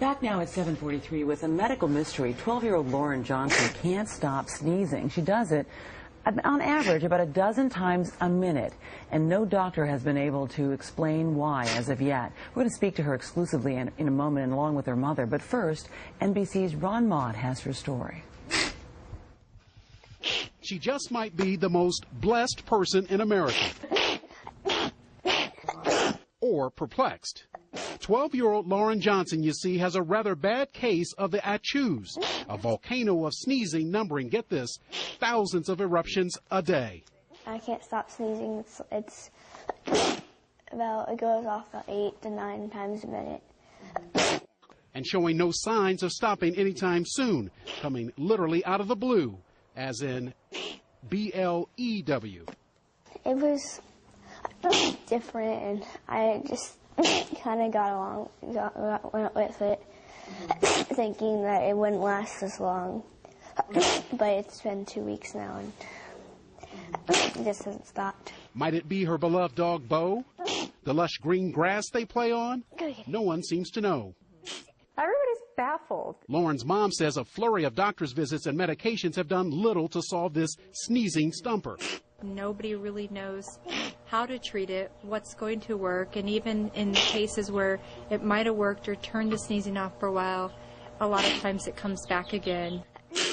Back now at 7:43 with a medical mystery. 12-year-old Lauren Johnson can't stop sneezing. She does it on average about a dozen times a minute, and no doctor has been able to explain why as of yet. We're going to speak to her exclusively in a moment, and along with her mother. But first, NBC's Ron Maude has her story. She just might be the most blessed person in America. Or perplexed. 12-year-old Lauren Johnson, you see, has a rather bad case of the achus, a volcano of sneezing numbering, get this, thousands of eruptions a day. I can't stop sneezing. It goes off about 8 to 9 times a minute. And showing no signs of stopping anytime soon, coming literally out of the blue, as in B-L-E-W. It was different, and I just kind of went with it, thinking that it wouldn't last as long. But it's been 2 weeks now, and it just hasn't stopped. Might it be her beloved dog, Bo? The lush green grass they play on? No one seems to know. Everybody's baffled. Lauren's mom says a flurry of doctor's visits and medications have done little to solve this sneezing stumper. Nobody really knows how to treat it, what's going to work, and even in cases where it might have worked or turned the sneezing off for a while, a lot of times it comes back again.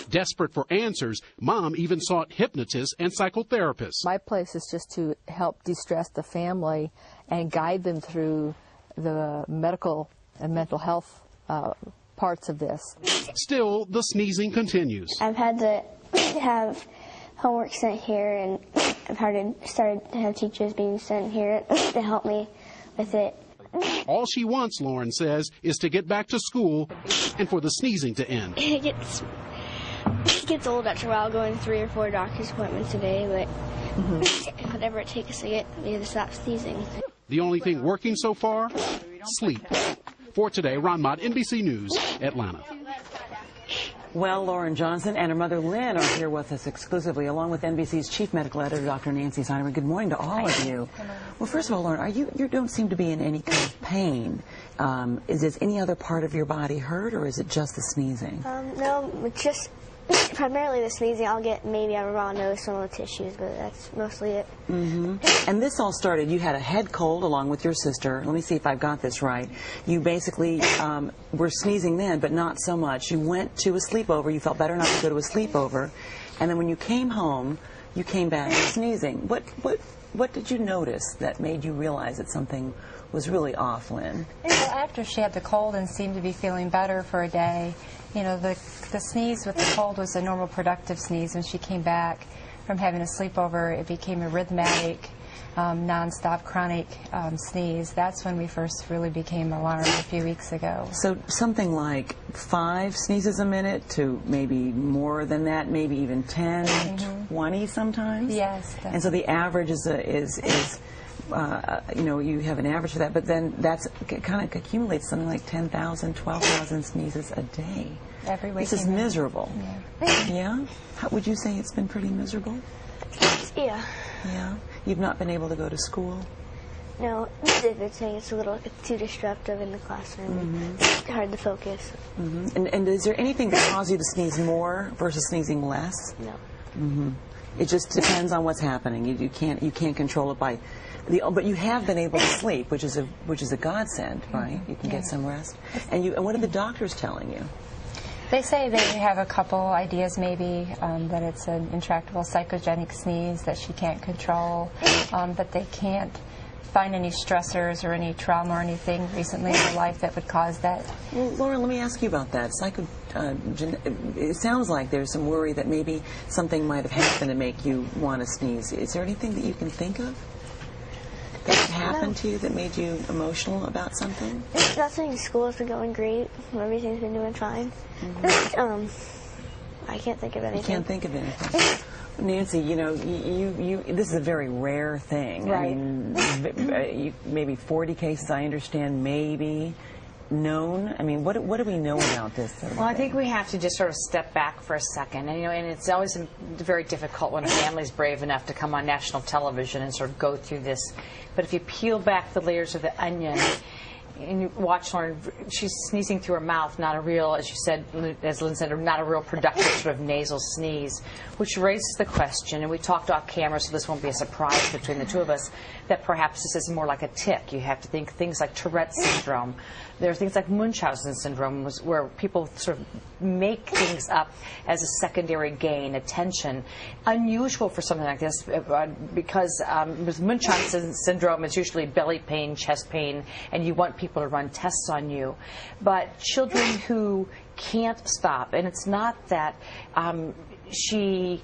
Desperate for answers, Mom even sought hypnotists and psychotherapists. My place is just to help de-stress the family and guide them through the medical and mental health parts of this. Still, the sneezing continues. I've had to have homework sent here, and I've started to have teachers being sent here to help me with it. All she wants, Lauren says, is to get back to school and for the sneezing to end. It gets old after a while, going 3 or 4 doctor's appointments a day, but whatever it takes to get me to stop sneezing. The only thing working so far? Sleep. For today, Ron Maude, NBC News, Atlanta. Well, Lauren Johnson and her mother Lynn are here with us exclusively, along with NBC's chief medical editor, Dr. Nancy Seidemann. Good morning to all of you. Well, first of all, Lauren, you don't seem to be in any kind of pain. Is any other part of your body hurt, or is it just the sneezing? No, it's just primarily the sneezing. I'll get maybe a raw nose, some of the tissues, but that's mostly it. And this all started, you had a head cold along with your sister. Let me see if I've got this right. You basically were sneezing then, but not so much. You went to a sleepover. You felt better not to go to a sleepover. And then when you came home, you came back sneezing. What did you notice that made you realize that something was really off, Lynn? Well, after she had the cold and seemed to be feeling better for a day, you know, the sneeze with the cold was a normal productive sneeze. When she came back from having a sleepover, it became a rhythmic, nonstop chronic sneeze. That's when we first really became alarmed a few weeks ago. So something like 5 sneezes a minute to maybe more than that, maybe even 10, 20 sometimes? Yes. Definitely. And so the average is you know, you have an average for that, but then that's kind of accumulates something like 10,000, 12,000 sneezes a day. Every week. This is miserable. Yeah. Yeah? How would you say it's been pretty miserable? Yeah. Yeah? You've not been able to go to school? No, they're saying it's a little too disruptive in the classroom. It's hard to focus. And is there anything that causes you to sneeze more versus sneezing less? No. It just depends on what's happening. You can't control it by but you have been able to sleep, which is a godsend, right? You can get some rest. And what are the doctors telling you? They say they have a couple ideas, maybe that it's an intractable psychogenic sneeze that she can't control, but they can't find any stressors or any trauma or anything recently in her life that would cause that. Well, Laura, let me ask you about that. It sounds like there's some worry that maybe something might have happened to make you want to sneeze. Is there anything that you can think of that happened to you that made you emotional about something? Nothing. School's been going great. Everything's been doing fine. I can't think of anything. You can't think of anything. Nancy, you know, this is a very rare thing. Right. I mean, maybe 40 cases, I understand, maybe known. I mean, what do we know about this? Well, I think we have to just sort of step back for a second. And, you know, and it's always very difficult when a family's brave enough to come on national television and sort of go through this. But if you peel back the layers of the onion, and you watch Lauren, she's sneezing through her mouth, not a real, as you said, as Lynn said, not a real productive sort of nasal sneeze, which raises the question, and we talked off camera, so this won't be a surprise between the two of us, that perhaps this is more like a tic. You have to think things like Tourette's syndrome. There are things like Munchausen syndrome, where people sort of make things up as a secondary gain, attention. Unusual for something like this because with Munchausen syndrome, it's usually belly pain, chest pain, and you want people to run tests on you. But children who can't stop, and it's not that she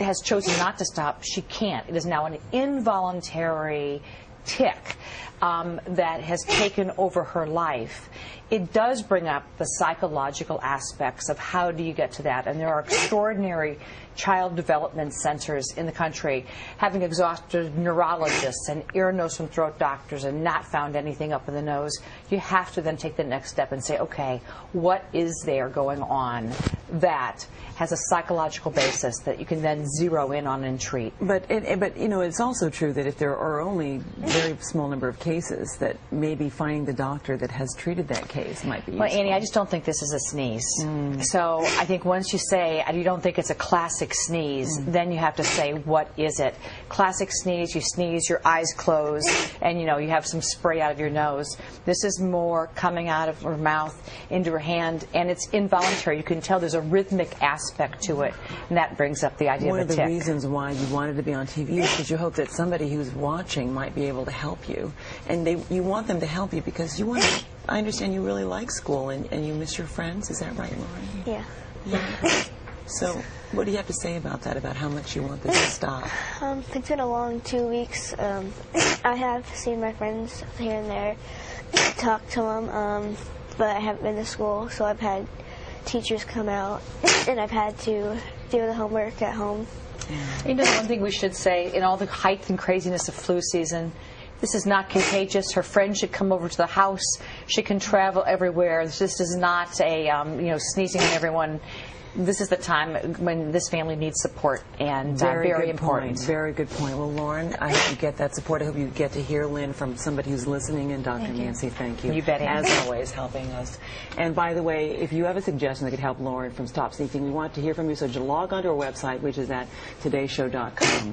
has chosen not to stop, she can't. It is now an involuntary tic that has taken over her life. It does bring up the psychological aspects of how do you get to that, and there are extraordinary child development centers in the country, having exhausted neurologists and ear, nose, and throat doctors and not found anything up in the nose. You have to then take the next step and say, okay, what is there going on that has a psychological basis that you can then zero in on and treat? But you know, it's also true that if there are only a very small number of cases, that maybe finding the doctor that has treated that case might be useful. Well, Annie, I just don't think this is a sneeze. So I think once you say you don't think it's a classic sneeze, then you have to say, what is it? Classic sneeze, you sneeze, your eyes close, and you have some spray out of your nose. This is more coming out of her mouth into her hand, and it's involuntary. You can tell there's a rhythmic aspect to it, and that brings up the idea of a tic. One of the reasons why you wanted to be on TV is because you hope that somebody who's watching might be able to help you, and you want them to help you because you want to, I understand you really like school and you miss your friends. Is that right, Lauren? Yeah. So what do you have to say about that, about how much you want this to stop? It's been a long 2 weeks. I have seen my friends here and there, talk to them, but I haven't been to school, so I've had teachers come out, and I've had to do the homework at home. You know, one thing we should say, in all the height and craziness of flu season, this is not contagious. Her friends should come over to the house. She can travel everywhere. This is not a sneezing on everyone. This is the time when this family needs support, and very important. Very good point. Well, Lauren, I hope you get that support. I hope you get to hear, Lynn, from somebody who's listening, and Dr. Nancy, thank you. You bet, Annie. As always, helping us. And by the way, if you have a suggestion that could help Lauren from Stop Sneezing, we want to hear from you, so log on to our website, which is at todayshow.com.